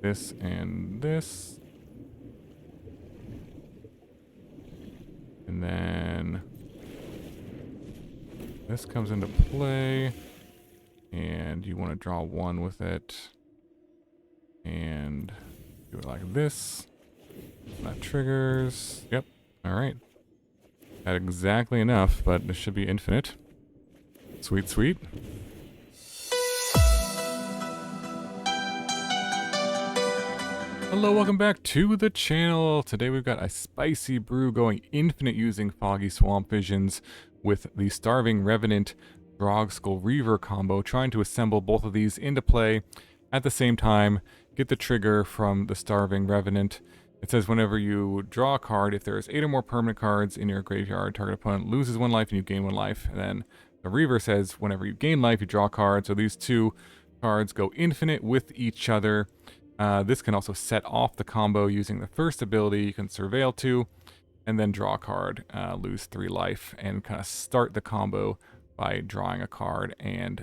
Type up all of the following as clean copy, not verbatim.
this and this. And then this comes into play. And you want to draw one with it. And do it like this. That triggers. Yep. Alright. Had exactly enough, but this should be infinite. Sweet, sweet. Hello, welcome back to the channel. Today we've got a spicy brew going infinite using Foggy Swamp Visions with the Starving Revenant Drogskol Reaver combo, trying to assemble both of these into play at the same time. Get the trigger from the Starving Revenant. It says whenever you draw a card, if there's 8 or more permanent cards in your graveyard, target opponent loses 1 life and you gain 1 life. And then the Reaver says whenever you gain life, you draw a card. So these two cards go infinite with each other. This can also set off the combo using the first ability. You can Surveil 2 and then draw a card, lose 3 life, and kind of start the combo by drawing a card and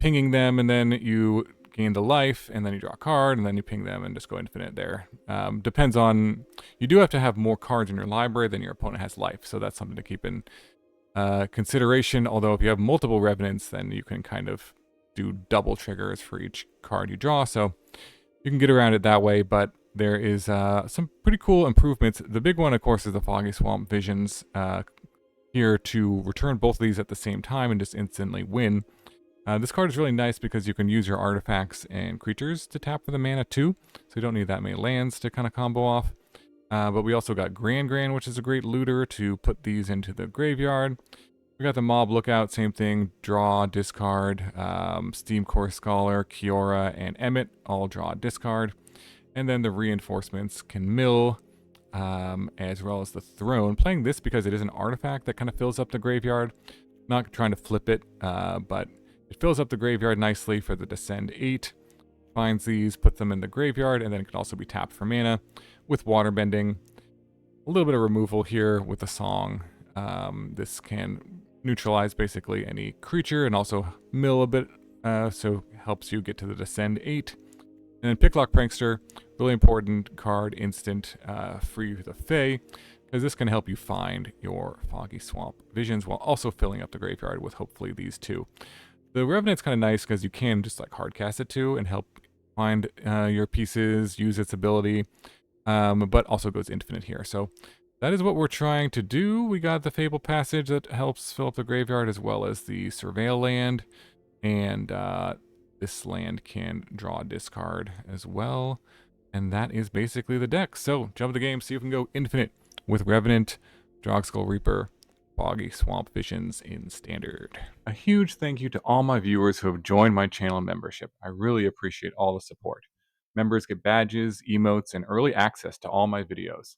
pinging them, and then you gain the life, and then you draw a card, and then you ping them and just go infinite there. Depends on, you do have to have more cards in your library than your opponent has life, so that's something to keep in consideration. Although if you have multiple Revenants, then you can kind of do double triggers for each card you draw, so you can get around it that way. But there is some pretty cool improvements. The big one, of course, is the Foggy Swamp Visions here to return both of these at the same time and just instantly win. This card is really nice because you can use your artifacts and creatures to tap for the mana too, so you don't need that many lands to kind of combo off. But we also got Gran-Gran, which is a great looter to put these into the graveyard. We got the Mob Lookout, same thing, draw, discard, Steamcore Scholar, Kiora, and Emet, all draw, discard. And then the Reinforcements can mill, as well as the Throne. Playing this because it is an artifact that kind of fills up the graveyard. Not trying to flip it, but it fills up the graveyard nicely for the Descend 8. Finds these, puts them in the graveyard, and then it can also be tapped for mana with Waterbending. A little bit of removal here with the Song. This can neutralize basically any creature and also mill a bit, so helps you get to the Descend 8. And then Picklock Prankster, really important card, instant, free the Fae, because this can help you find your Foggy Swamp Visions while also filling up the graveyard with hopefully these two. The Revenant's kind of nice because you can just like hardcast it too and help find your pieces, use its ability, but also goes infinite here. So that is what we're trying to do. We got the Fabled Passage that helps fill up the graveyard, as well as the Surveil land, and this land can draw a discard as well. And that is basically the deck. So jump the game, see if we can go infinite with Revenant, Drogskol Reaper, Foggy Swamp Visions in Standard. A huge thank you to all my viewers who have joined my channel membership. I really appreciate all the support. Members get badges, emotes, and early access to all my videos.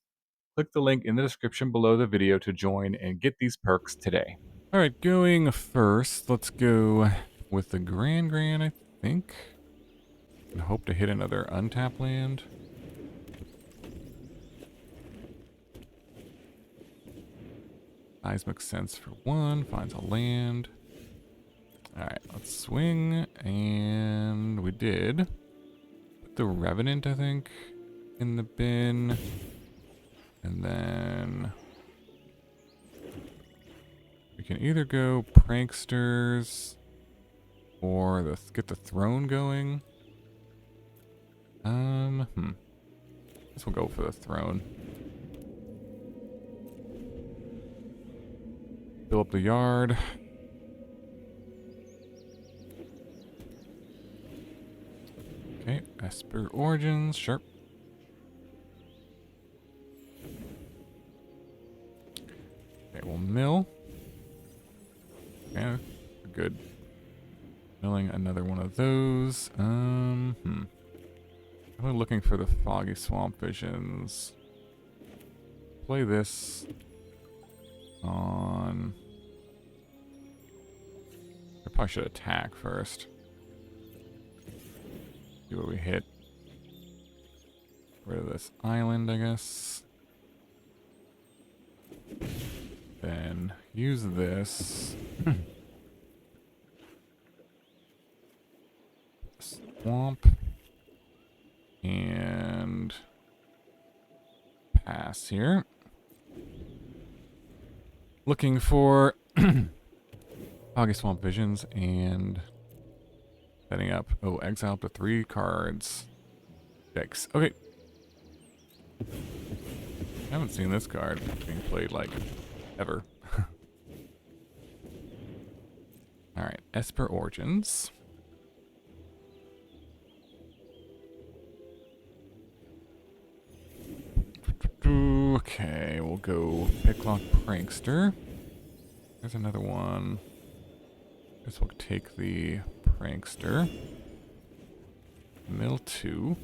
Click the link in the description below the video to join and get these perks today. Alright, going first, let's go with the Gran-Gran, I think. And hope to hit another untap land. Seismic Sense for 1, finds a land. Alright, let's swing, and we did. Put the Revenant, I think, in the bin. And then we can either go Pranksters or get the Throne going. Guess we'll go for the Throne. Fill up the yard. Okay, Esper Origins, sure. Okay, we'll mill. Okay, good. Milling another one of those. I'm looking for the Foggy Swamp Visions. Play this on... I probably should attack first. See what we hit. Rid of this island, I guess. Then use this. Swamp. pass here. Looking for Foggy Swamp Visions and setting up. Oh, exile up to 3 cards. 6. Okay. I haven't seen this card being played like ever. Alright, Esper Origins. Okay, we'll go Picklock Prankster. There's another one. Guess we'll take the Prankster. Mill 2.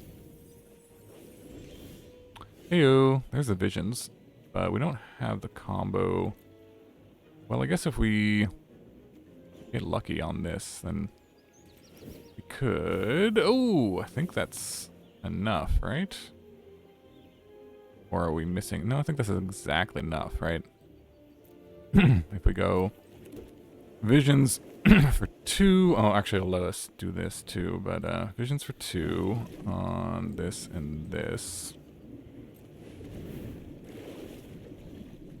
Heyo, there's the Visions. But we don't have the combo. Well, I guess if we get lucky on this, then we could... Oh, I think that's enough, right? Or are we missing? No, I think this is exactly enough, right? If we go Visions for 2. Oh, actually, it'll let us do this too. But Visions for 2 on this and this.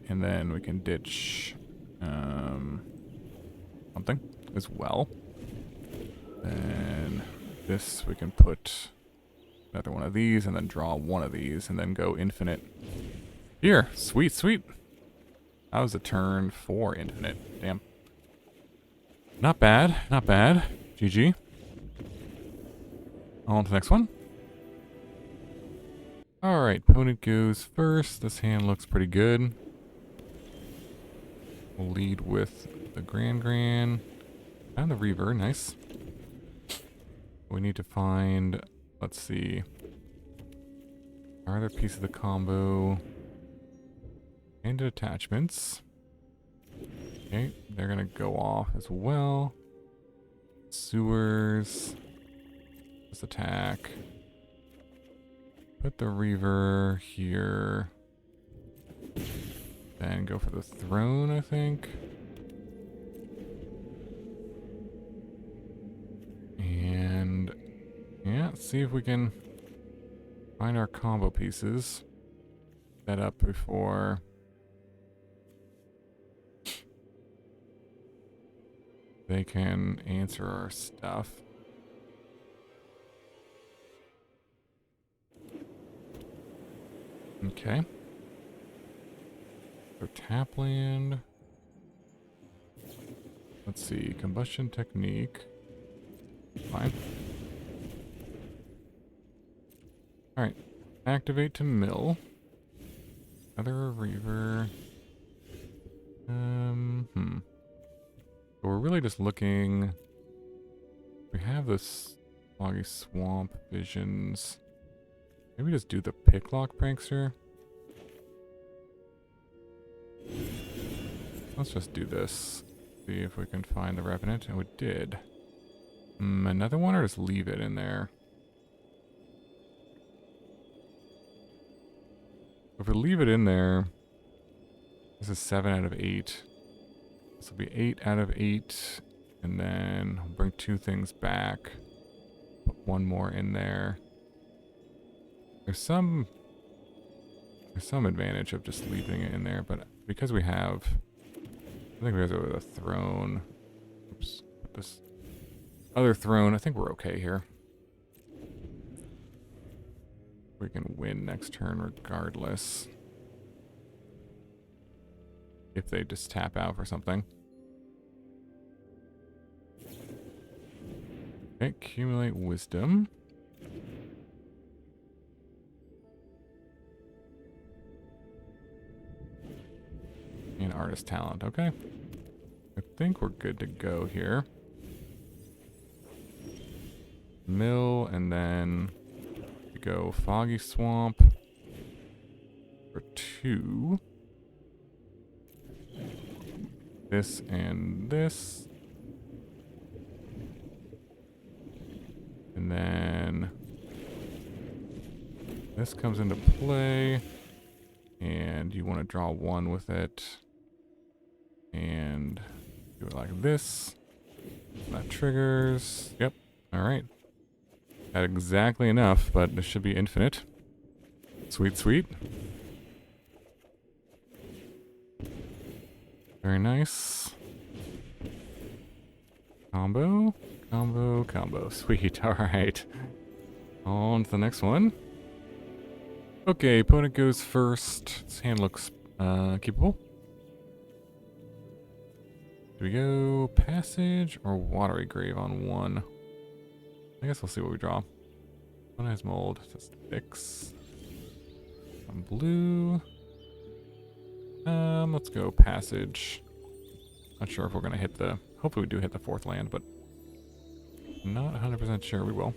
And then we can ditch something as well. And this we can put another one of these and then draw one of these and then go infinite. Here, sweet, sweet. That was a turn 4 infinite. Damn. Not bad, not bad. GG. On to the next one. Alright, opponent goes first. This hand looks pretty good. We'll lead with the Gran-Gran and the Reaver. Nice. We need to find, let's see, our other piece of the combo. And attachments. Okay, they're gonna go off as well. Sewers. This attack. Put the Reaver here. Then go for the throne, I think. And yeah, see if we can find our combo pieces set up before they can answer our stuff. Okay. So tap land. Let's see, combustion technique. Fine. Alright. Activate to mill. Another Reaver. So we're really just looking. We have this Foggy Swamp Visions. Maybe just do the Picklock Prankster. Let's just do this. See if we can find the Revenant. And we did. Another one, or just leave it in there? If we leave it in there, this is 7 out of 8. This will be 8 out of 8. And then I'll bring 2 things back. Put 1 more in there. There's some advantage of just leaving it in there, but because we have, I think we have a throne. Oops, put this other throne. I think we're okay here. We can win next turn regardless. If they just tap out for something. Okay, accumulate wisdom. And artist talent, okay. I think we're good to go here. Mill, and then we go Foggy Swamp for 2. This and this. And then this comes into play. And you want to draw 1 with it. And do it like this. That triggers. Yep. Alright. Had exactly enough, but this should be infinite. Sweet, sweet. Very nice. Combo, combo, combo. Sweet. Alright. On to the next one. Okay, opponent goes first. This hand looks keepable. Do we go Passage or Watery Grave on one? I guess we'll see what we draw. One has mold. Just 6. Some blue. Let's go Passage. Not sure if we're gonna hit the... Hopefully we do hit the 4th land, but not 100% sure we will.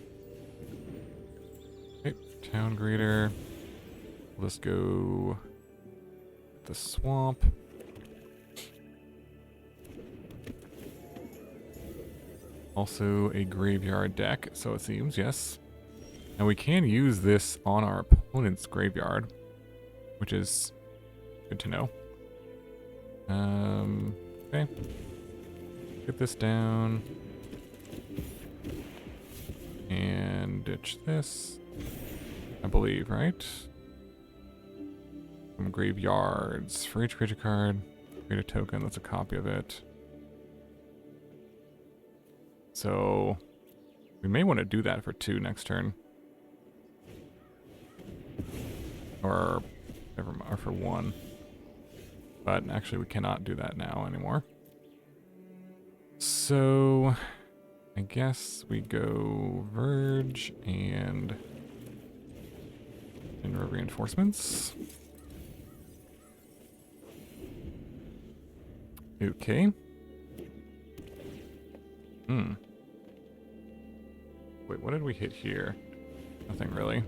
Okay, Town Greeter. Let's go the swamp. Also a graveyard deck, so it seems, yes. And we can use this on our opponent's graveyard, which is good to know. Okay. Get this down. And ditch this. I believe, right? Some graveyards. For each creature card, create a token that's a copy of it. So we may want to do that for 2 next turn. Or never mind, or for 1. But actually we cannot do that now anymore. So I guess we go Verge and Shinra Reinforcements. Okay. Wait, what did we hit here? Nothing really.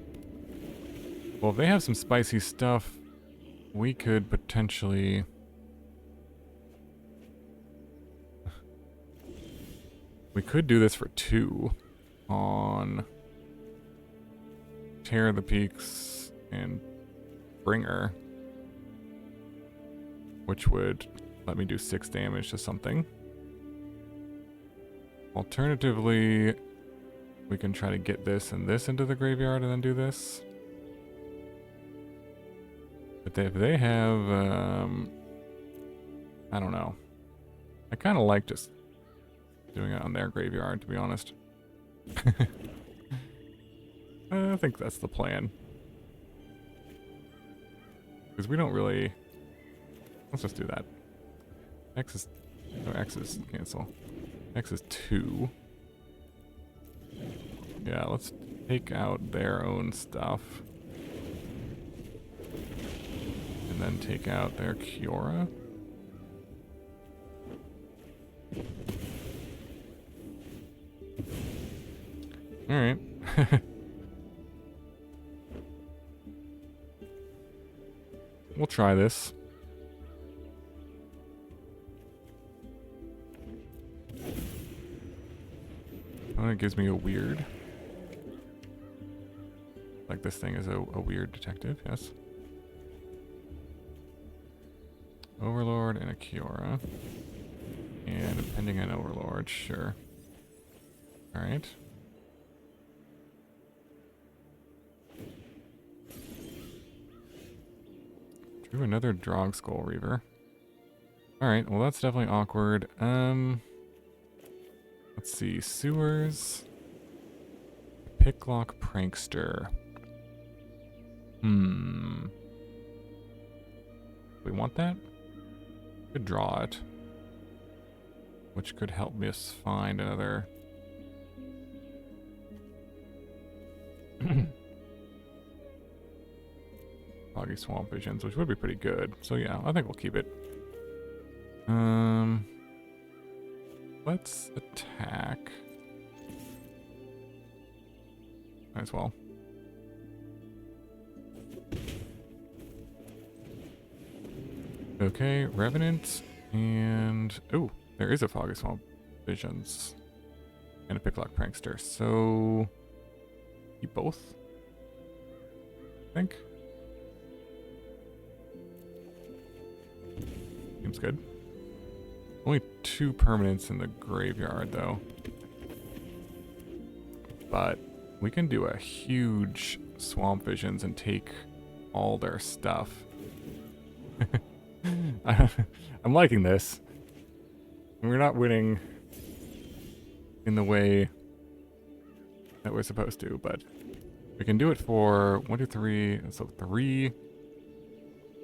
Well, if they have some spicy stuff, we could potentially... We could do this for 2 on Tear the Peaks and Bringer, which would let me do 6 damage to something. Alternatively, we can try to get this and this into the graveyard and then do this. But if they have, I don't know. I kind of like just doing it on their graveyard, to be honest. I think that's the plan. Because we don't really... Let's just do that. X is... No, X is cancel. X is 2. Yeah, let's take out their own stuff. And then take out their Kiora. Alright. We'll try this. Oh, it gives me a weird. Like this thing is a weird detective, yes. Overlord and a Kiora. And depending on Overlord, sure. Alright. Drew another Drogskol Reaver. Alright, well that's definitely awkward. Let's see, Sewers. Picklock Prankster. We want that? Could draw it. Which could help us find another... Foggy Swamp Visions, which would be pretty good. So yeah, I think we'll keep it. Let's attack. Might as well. Okay, Revenant, and... Oh, there is a Foggy Swamp Visions. And a Picklock Prankster, so... Keep both? I think. Seems good. Only 2 permanents in the graveyard, though. But we can do a huge Swamp Visions and take all their stuff. I'm liking this. We're not winning in the way that we're supposed to, but we can do it for 1, 2, 3. So 3,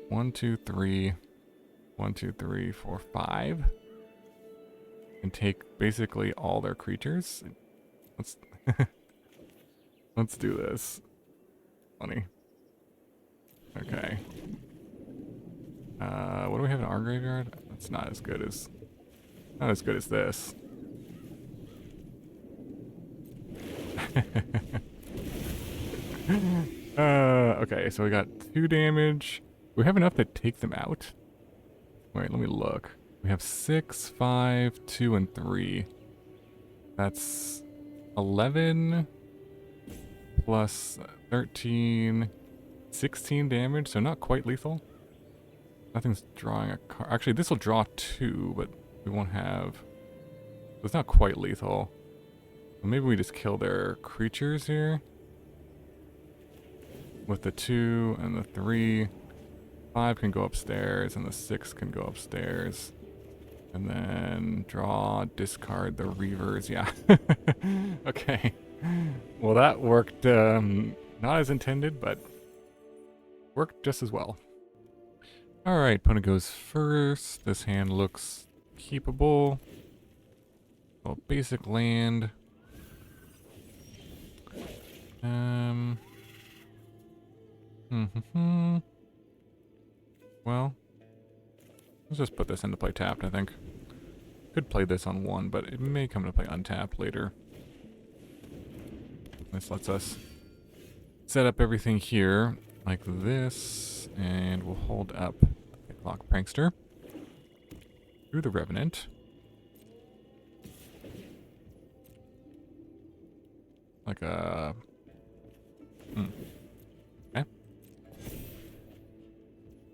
1, 2, 3, 1, 2, 3, 4, 5. And take basically all their creatures. Let's let's do this. Funny. Okay. What do we have in our graveyard? That's not as good as this. Okay, so we got 2 damage. We have enough to take them out. Wait, let me look. We have 6, 5, 2, and 3. That's 11 plus 13, 16 damage, so not quite lethal. Nothing's drawing a card. Actually, this will draw 2, but we won't have... It's not quite lethal. Maybe we just kill their creatures here. With the 2 and the 3. 5 can go upstairs, and the 6 can go upstairs. And then draw, discard the Reavers. Yeah. Okay. Well, that worked not as intended, but worked just as well. Alright, opponent goes first. This hand looks keepable. Well, basic land. Well, let's just put this into play tapped, I think. Could play this on 1, but it may come to play untapped later. This lets us set up everything here like this, and we'll hold up Picklock Prankster through the Revenant. Like a... Okay.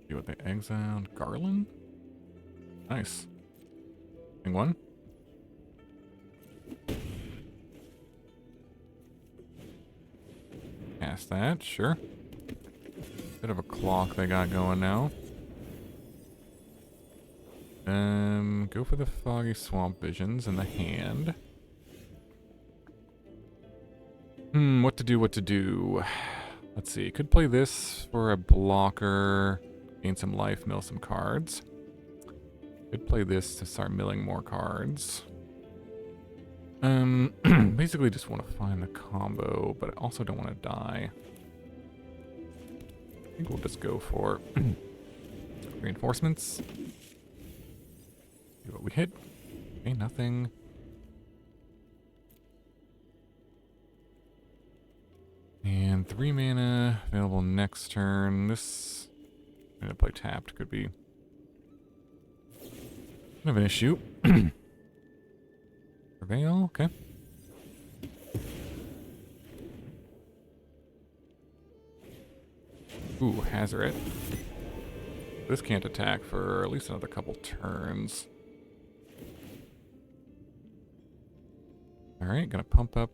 See what they exiled. Garland? Nice. Thing 1. Cast that, sure. Bit of a clock they got going now. Go for the Foggy Swamp Visions in the hand. What to do? Let's see, could play this for a blocker, gain some life, mill some cards. Could play this to start milling more cards. Basically just want to find the combo, but I also don't want to die. I think we'll just go for reinforcements. See what we hit. Okay, nothing. And 3 mana available next turn. This I'm gonna play tapped, could be kind of an issue. Prevail, okay. Ooh, Hazoret. This can't attack for at least another couple turns. Alright, gonna pump up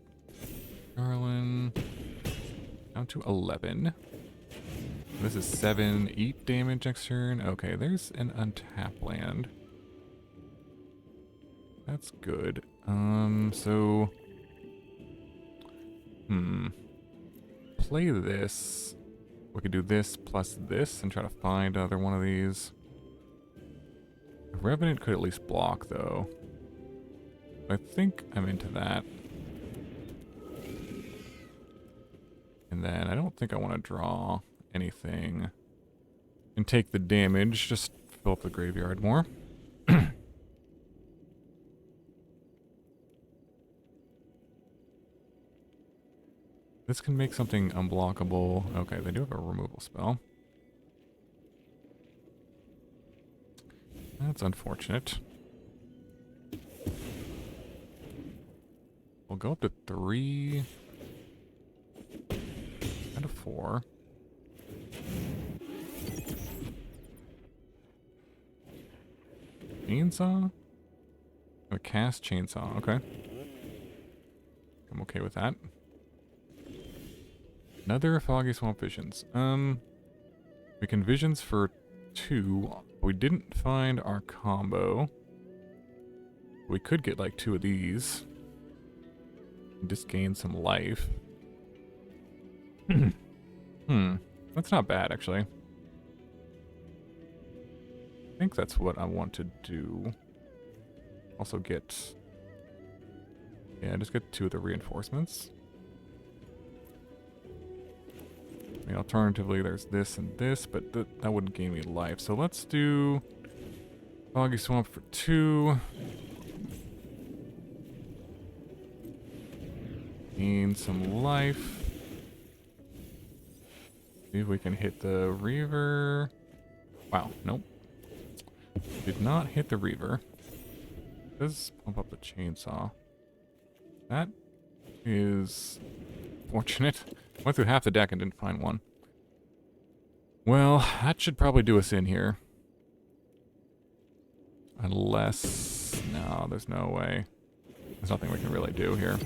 Garland down to 11. This is 7, 8 damage next turn. Okay, there's an untapped land. That's good. So... Play this. We could do this plus this and try to find another one of these. Revenant could at least block, though. I think I'm into that. And then I don't think I want to draw anything and take the damage. Just fill up the graveyard more. This can make something unblockable. Okay, they do have a removal spell. That's unfortunate. We'll go up to 3. And a 4. Chainsaw? A cast chainsaw, okay. I'm okay with that. Another Foggy Swamp Visions. We can visions for 2 We didn't find our combo. We could get like 2 of these. And just gain some life. That's not bad, actually. I think that's what I want to do. Also get... Yeah, just get 2 of the reinforcements. I mean, alternatively, there's this and this, but that wouldn't gain me life. So let's do Foggy Swamp for 2. Gain some life. See if we can hit the Reaver. Wow, nope. Did not hit the Reaver. Does pump up the chainsaw. That is fortunate. Went through half the deck and didn't find one. Well, that should probably do us in here. Unless... No, there's no way. There's nothing we can really do here.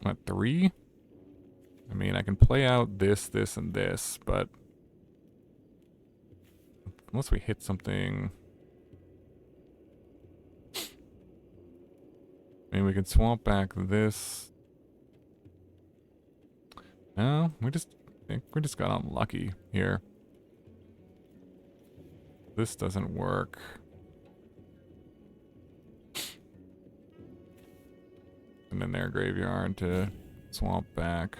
What, 3? I mean, I can play out this, this, and this, but... Unless we hit something... I mean, we can swamp back this. No, I think we just got unlucky here. This doesn't work. And then their graveyard to swamp back.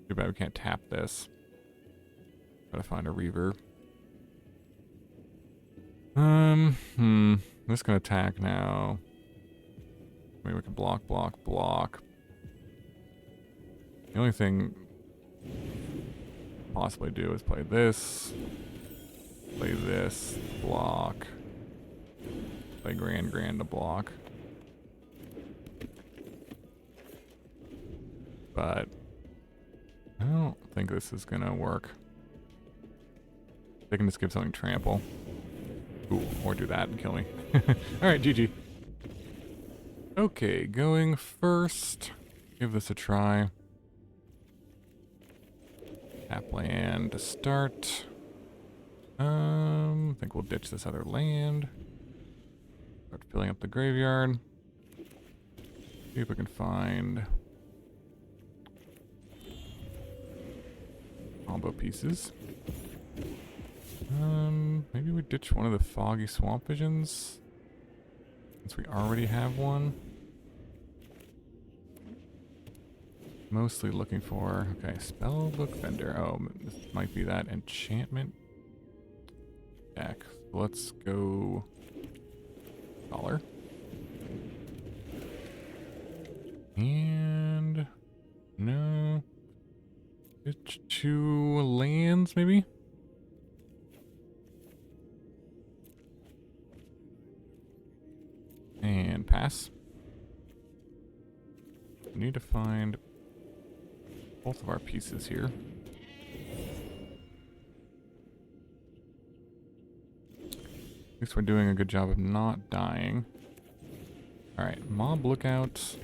Too bad we can't tap this. Gotta find a Reaver. I'm just gonna attack now. Maybe we can block, block, block. The only thing possibly do is play this, block, play Gran-Gran to block. But I don't think this is gonna work. They can just give something trample. Ooh, or do that and kill me. Alright, GG. Okay, going first. Give this a try. Tap land to start. I think we'll ditch this other land. Start filling up the graveyard. See if we can find combo pieces. Maybe we ditch one of the Foggy Swamp Visions, since we already have one. Mostly looking for, okay, Spellbook Vendor. Oh, this might be that enchantment deck. Let's go Scholar. And no, ditch 2 lands maybe. And pass. We need to find both of our pieces here. At least we're doing a good job of not dying. Alright, Mob Lookout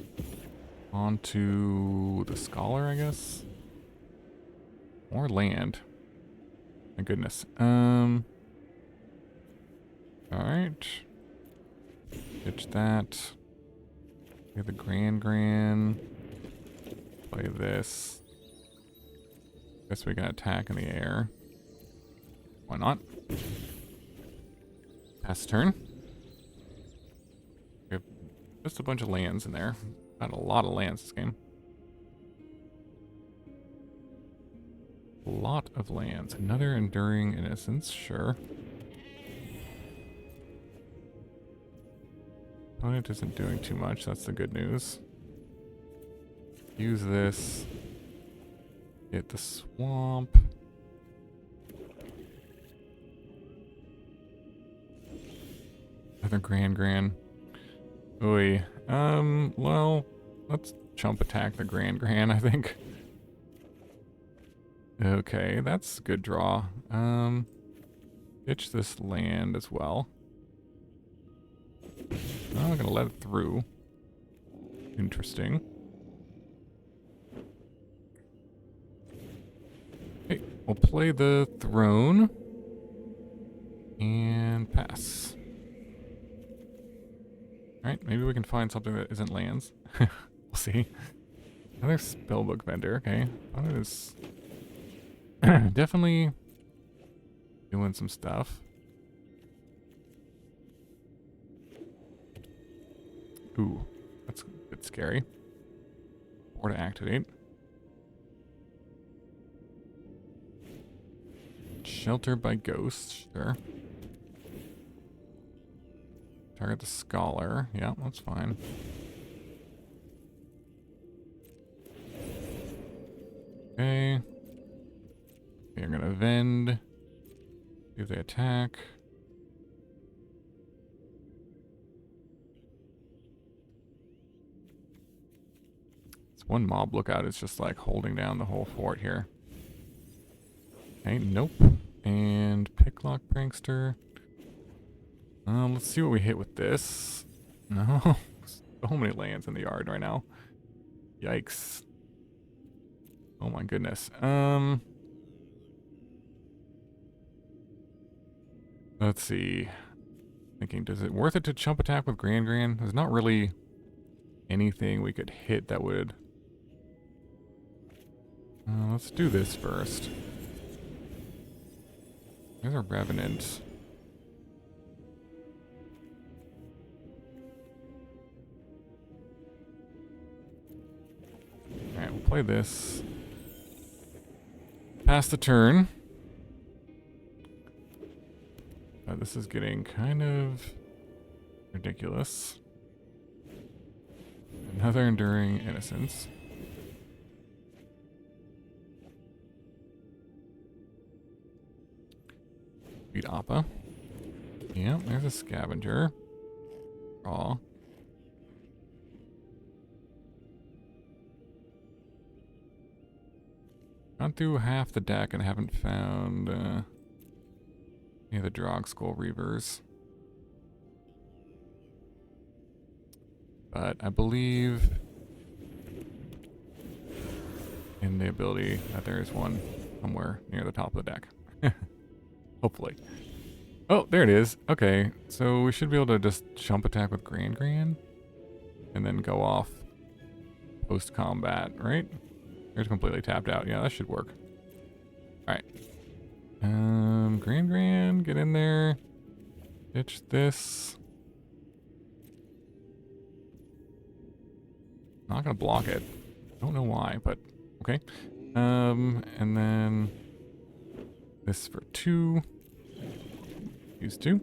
onto the Scholar, I guess. More land. My goodness. Alright. Ditch that. Play the Gran-Gran. Play this. Guess we got attack in the air. Why not? Pass turn. We have just a bunch of lands in there. Got a lot of lands this game. A lot of lands. Another Enduring Innocence, sure. Opponent isn't doing too much, that's the good news. Use this. Hit the swamp. Another Gran-Gran. Oy. Well, let's chump attack the Gran-Gran, I think. Okay, that's a good draw. Ditch this land as well. I'm gonna let it through. Interesting. we'll play the throne and pass. Alright, maybe we can find something that isn't lands. We'll see. Another spellbook vendor, okay. That is definitely doing some stuff. Ooh, that's a bit scary. Or to activate. Shelter by ghosts, sure. Target the scholar. Yeah, that's fine. Okay. They're gonna vend. See if they attack. It's one mob lookout is just like holding down the whole fort here. Okay, nope. And Picklock Prankster. Let's see what we hit with this. No. So many lands in the yard right now. Yikes. Oh my goodness. Let's see. Thinking, does it worth it to chump attack with Gran-Gran? There's not really anything we could hit that would... let's do this first. There's a Revenant. Alright, we'll play this. Pass the turn. This is getting kind of ridiculous. Another Enduring Innocence. Beat Appa. Yeah, there's a Scavenger. Aw. Gone through half the deck and haven't found any of the Drogskol Reavers. But I believe in the ability that there is one somewhere near the top of the deck. Hopefully. Oh, there it is. Okay, so we should be able to just jump attack with Gran-Gran and then go off post-combat, right? They're completely tapped out. Yeah, that should work. Alright. Gran-Gran, get in there. Ditch this. Not gonna block it. Don't know why, but okay. And then this for 2. Use 2.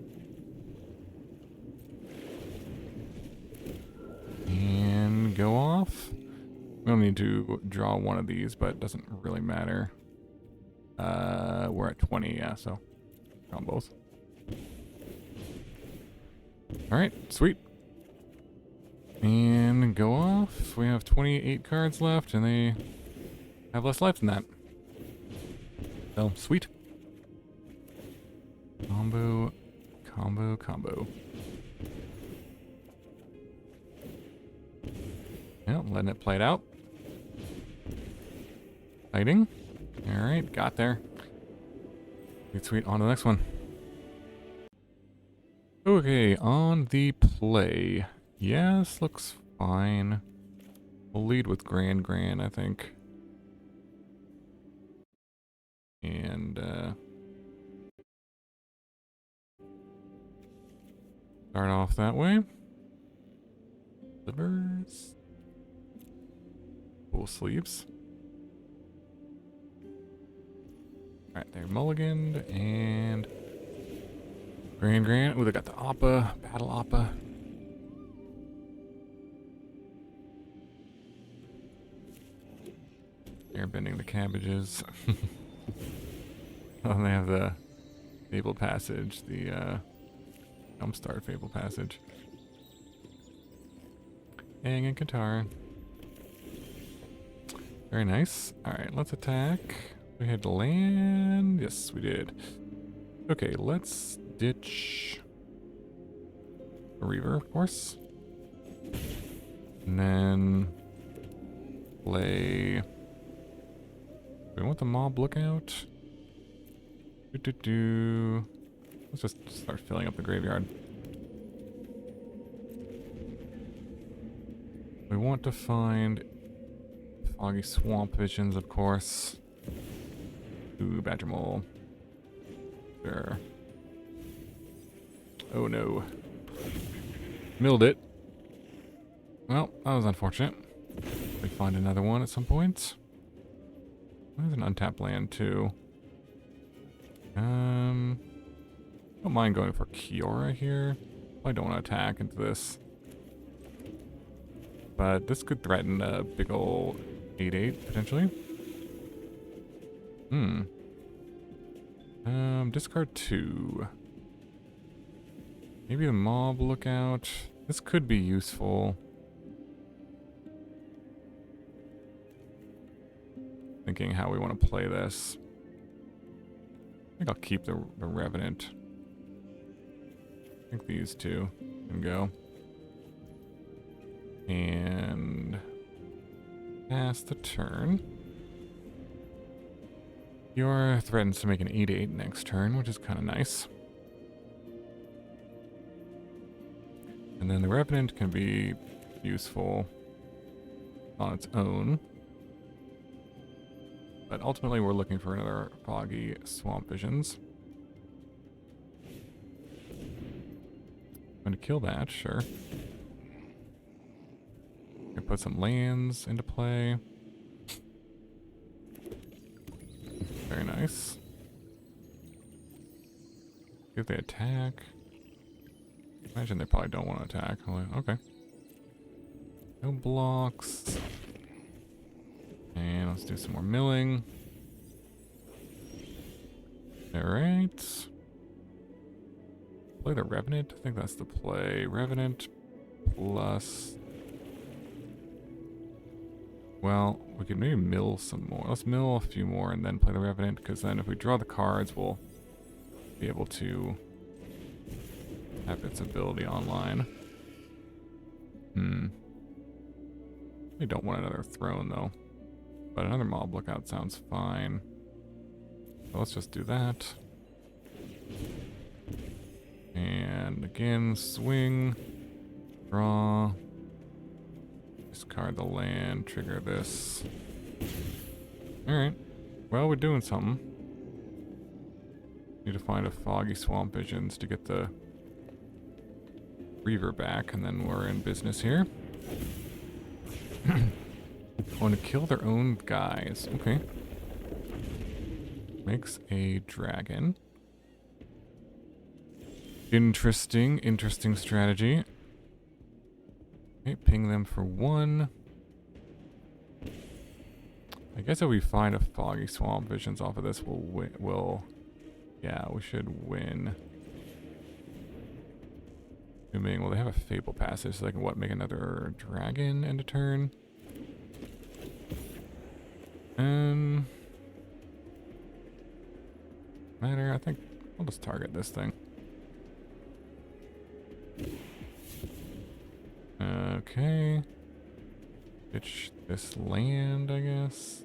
And go off. We'll need to draw one of these, but it doesn't really matter. We're at 20, yeah, so on both. Alright, sweet. And go off. We have 28 cards left, and they have less life than that. So, sweet. Combo, combo, combo. Yeah, letting it play it out. Fighting. Alright, got there. Good, sweet. On to the next one. Okay, on the play. Yeah, this looks fine. We'll lead with Gran-Gran, I think. And, start off that way. Livers. Full sleeves. Alright, they're mulliganed, and Gran-Gran. Ooh, they got the Appa, Battle Appa. Airbending the cabbages. Oh, and they have the Fabled Passage, the Jumpstart Fabled Passage. Aang and Katara. Very nice. Alright, let's attack. We had to land. Yes, we did. Okay, let's ditch a Reaver, of course. And then play... Do we want the mob lookout? Let's just start filling up the graveyard. We want to find Foggy Swamp Visions, of course. Ooh, Badger Mole. Sure. Oh no. Milled it. Well, that was unfortunate. We find another one at some point. There's an untapped land too. Don't mind going for Kiora here. I don't want to attack into this. But this could threaten a big ol' 8/8 potentially. Discard 2. Maybe the mob lookout. This could be useful. Thinking how we want to play this. I think I'll keep the Revenant. I think these two can go. And pass the turn. Kiora threatens to make an 8/8 next turn, which is kind of nice. And then the Revenant can be useful on its own. But ultimately we're looking for another Foggy Swamp Visions. I'm going to kill that, sure. Gonna put some lands into play. Very nice. See if they attack. Imagine they probably don't want to attack. Okay. No blocks. And let's do some more milling. Alright. Play the Revenant. I think that's the play. Revenant plus... Well, we could maybe mill some more. Let's mill a few more and then play the Revenant, because then if we draw the cards, we'll be able to have its ability online. We don't want another throne, though. But another mob lookout sounds fine. So let's just do that. And again, swing, draw, discard the land, trigger this. Alright. Well, we're doing something. Need to find a Foggy Swamp Visions to get the Reaver back, and then we're in business here. Want to kill their own guys. Okay. Makes a dragon. Interesting strategy. Okay, ping them for 1. I guess if we find a Foggy Swamp Visions off of this, we'll win. Yeah, we should win. Assuming, well, they have a Fabled Passage, so they can, make another dragon end of turn? Matter, I think I'll just target this thing. Okay. Pitch this land, I guess.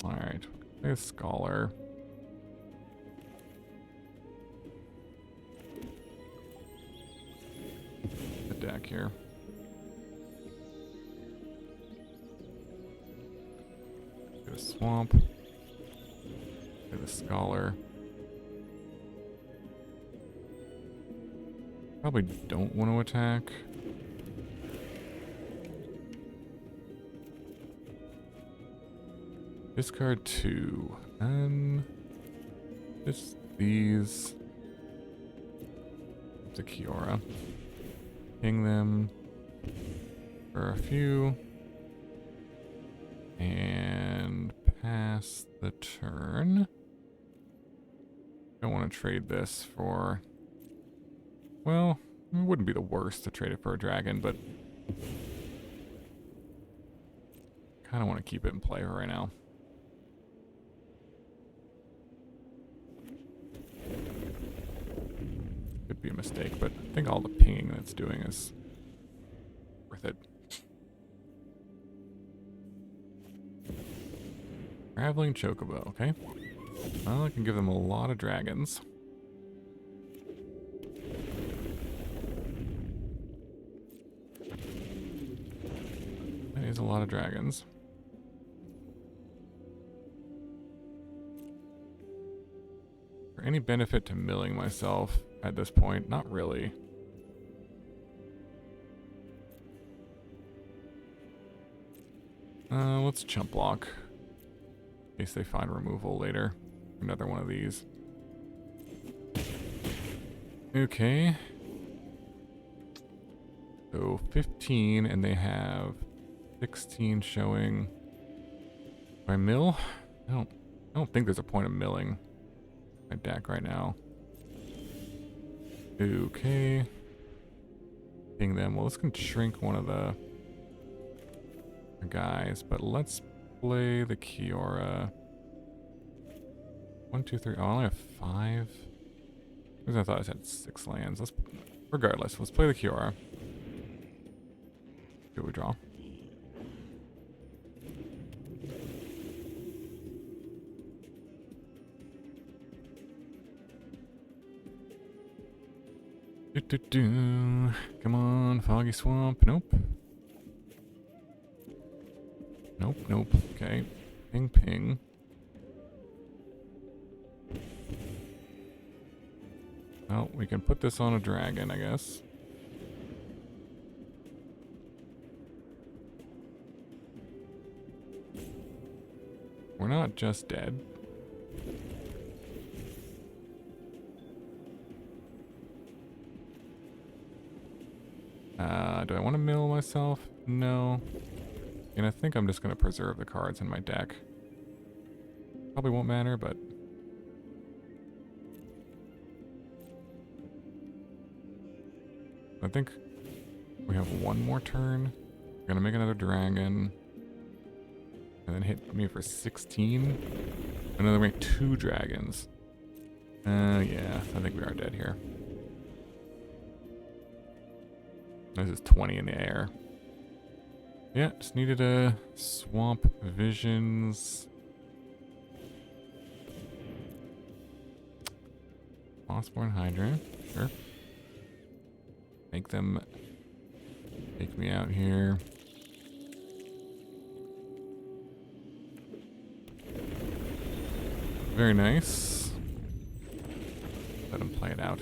Alright, play a Scholar. The deck here. Get a Swamp. Get a Scholar. Probably don't want to attack. Discard 2. Just these. To Kiora. Ping them for a few. And pass the turn. Don't want to trade this for... Well, it wouldn't be the worst to trade it for a dragon, but... kind of want to keep it in play right now. Could be a mistake, but I think all the pinging that's doing is worth it. Traveling Chocobo, okay. Well, I can give them a lot of dragons. That is a lot of dragons. For any benefit to milling myself at this point? Not really. Let's chump block. In case they find removal later. Another one of these. Okay. So 15, and they have 16 showing. Do I mill? I don't think there's a point of milling my deck right now. Okay. Ping them. Well, let's go shrink one of the guys, but let's play the Kiora. 1, 2, 3. Oh, I only have 5. Because I thought I had 6 lands. Regardless, let's play the Kiora. Do we draw? Come on, Foggy Swamp. Nope. Nope. Okay. Ping, ping. Well, we can put this on a dragon, I guess. We're not just dead. Do I want to mill myself? No. And I think I'm just going to preserve the cards in my deck. Probably won't matter, but... I think we have one more turn. We're going to make another dragon. And then hit me for 16. And then we make 2 dragons. Yeah, I think we are dead here. This is 20 in the air. Yeah, just needed a Swamp Visions. Mossborn Hydra, sure. Make them take me out here. Very nice. Let them play it out.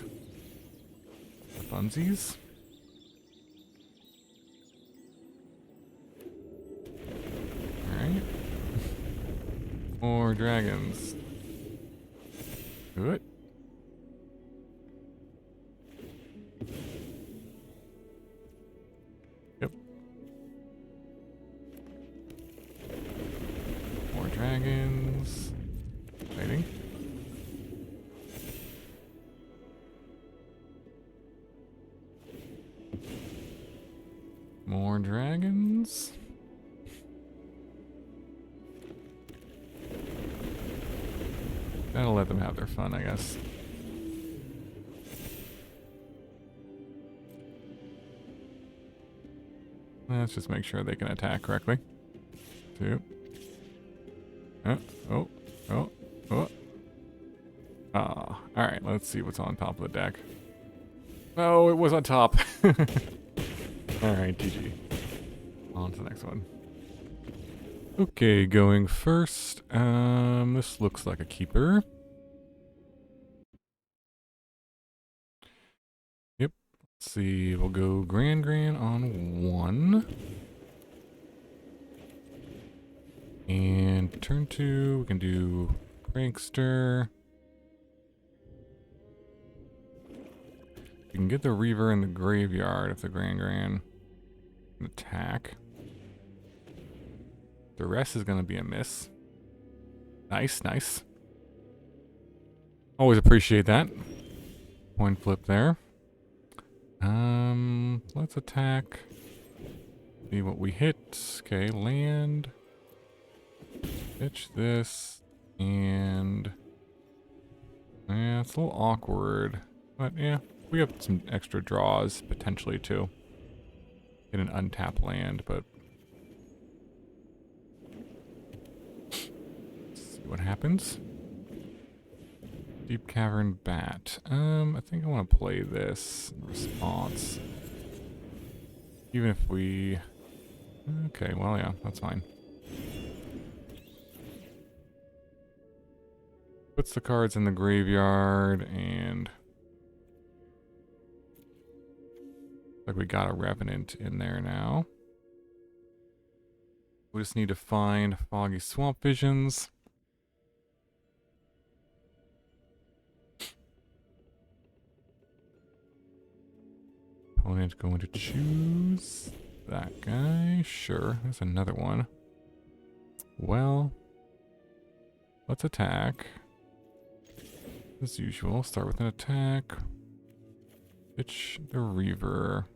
The funsies. Alright. More dragons. Do it. Yep. More dragons. Exciting. More dragons. That'll let them have their fun, I guess. Let's just make sure they can attack correctly. 2. Oh. Ah, alright, let's see what's on top of the deck. Oh, it was on top. Alright, GG. On to the next one. Okay, going first. This looks like a keeper. Yep. Let's see. We'll go Gran-Gran on 1. And turn 2, we can do Prankster. You can get the Reaver in the graveyard if the Gran-Gran can attack. The rest is going to be a miss. Nice, nice. Always appreciate that. Coin flip there. Let's attack. See what we hit. Okay, land. Pitch this. And... yeah, it's a little awkward. But yeah, we have some extra draws potentially too. Get an untapped land, but... See what happens. Deep Cavern Bat. I think I want to play this in response. Even if we... Okay, well, yeah, that's fine. Puts the cards in the graveyard, and... like we got a Revenant in there now. We just need to find Foggy Swamp Visions. Opponent going to choose that guy. Sure, there's another one. Well, let's attack. As usual, start with an attack. Pitch the Reaver.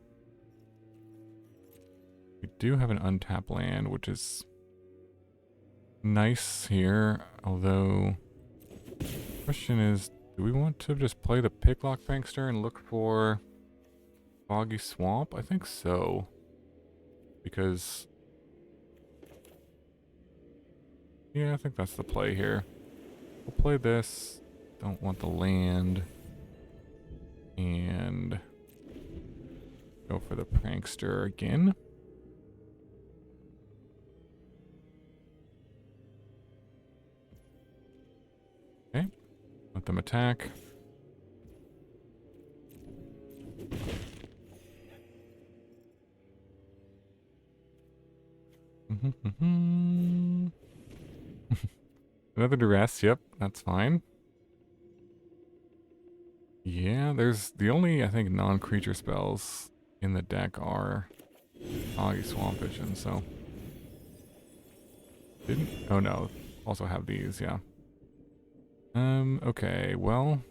We do have an untapped land, which is nice here, although the question is, do we want to just play the Picklock Prankster and look for Foggy Swamp? I think so. Because... yeah, I think that's the play here. We'll play this. Don't want the land. And go for the Prankster again. Okay. Let them attack. Another duress, yep, that's fine. Yeah, there's the only, I think, non-creature spells in the deck are Foggy Swamp Vision, so. Didn't, oh no, also have these, yeah. Okay, well.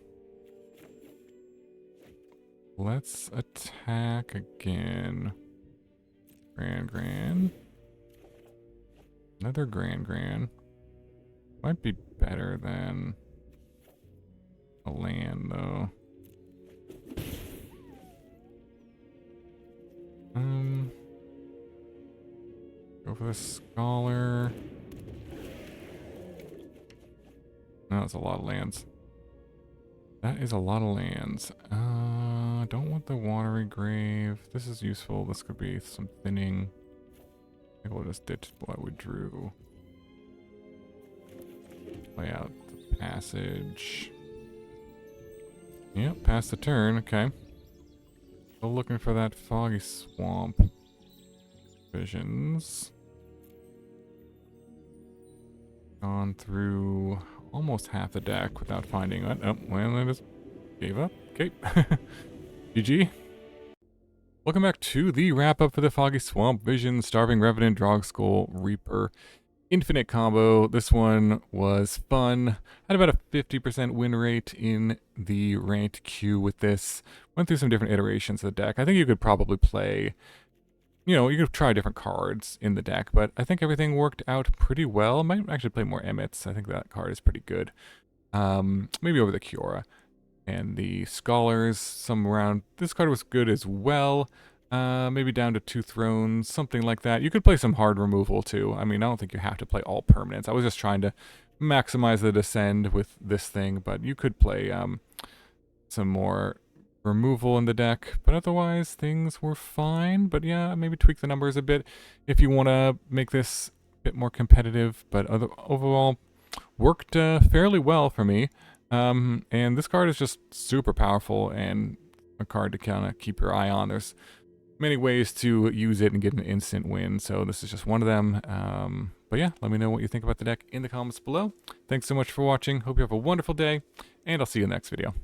Let's attack again. Gran-Gran. Another Gran-Gran. Might be better than a land, though. Go for the Scholar. No, that's a lot of lands. That is a lot of lands. Don't want the Watery Grave. This is useful. This could be some thinning. I think we'll just ditch what we drew. Play out the passage. Yep, pass the turn. Okay. Still looking for that Foggy Swamp Visions. Gone through almost half the deck without finding it. Oh, well, I just gave up. Okay. GG. Welcome back to the wrap-up for the Foggy Swamp Vision, Starving Revenant, Drogskol Reaver Infinite combo. This one was fun. Had about a 50% win rate in the ranked queue with this. Went through some different iterations of the deck. I think you could probably play, you know, you could try different cards in the deck, but I think everything worked out pretty well. Might actually play more Emets. I think that card is pretty good. Maybe over the Kiora. And the Scholars, some around. This card was good as well. Maybe down to 2 thrones, something like that. You could play some hard removal too. I mean, I don't think you have to play all permanents. I was just trying to maximize the descend with this thing, but you could play some more removal in the deck. But otherwise, things were fine. But yeah, maybe tweak the numbers a bit if you want to make this a bit more competitive. But overall, worked fairly well for me. And this card is just super powerful and a card to kind of keep your eye on. There's many ways to use it and get an instant win, so this is just one of them. But yeah, let me know what you think about the deck in the comments below. Thanks so much for watching. Hope you have a wonderful day, and I'll see you in the next video.